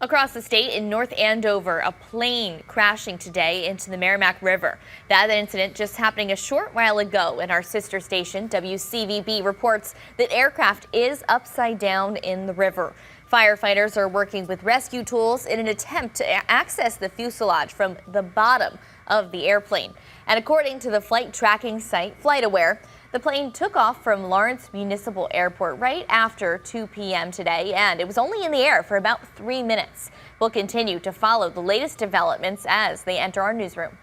Across the state in North Andover, a plane crashing today into the Merrimack River. That incident just happening a short while ago, and our sister station, WCVB, reports that aircraft is upside down in the river. Firefighters are working with rescue tools in an attempt to access the fuselage from the bottom of the airplane. And according to the flight tracking site FlightAware, the plane took off from Lawrence Municipal Airport right after 2 p.m. today, and it was only in the air for about 3 minutes. We'll continue to follow the latest developments as they enter our newsroom.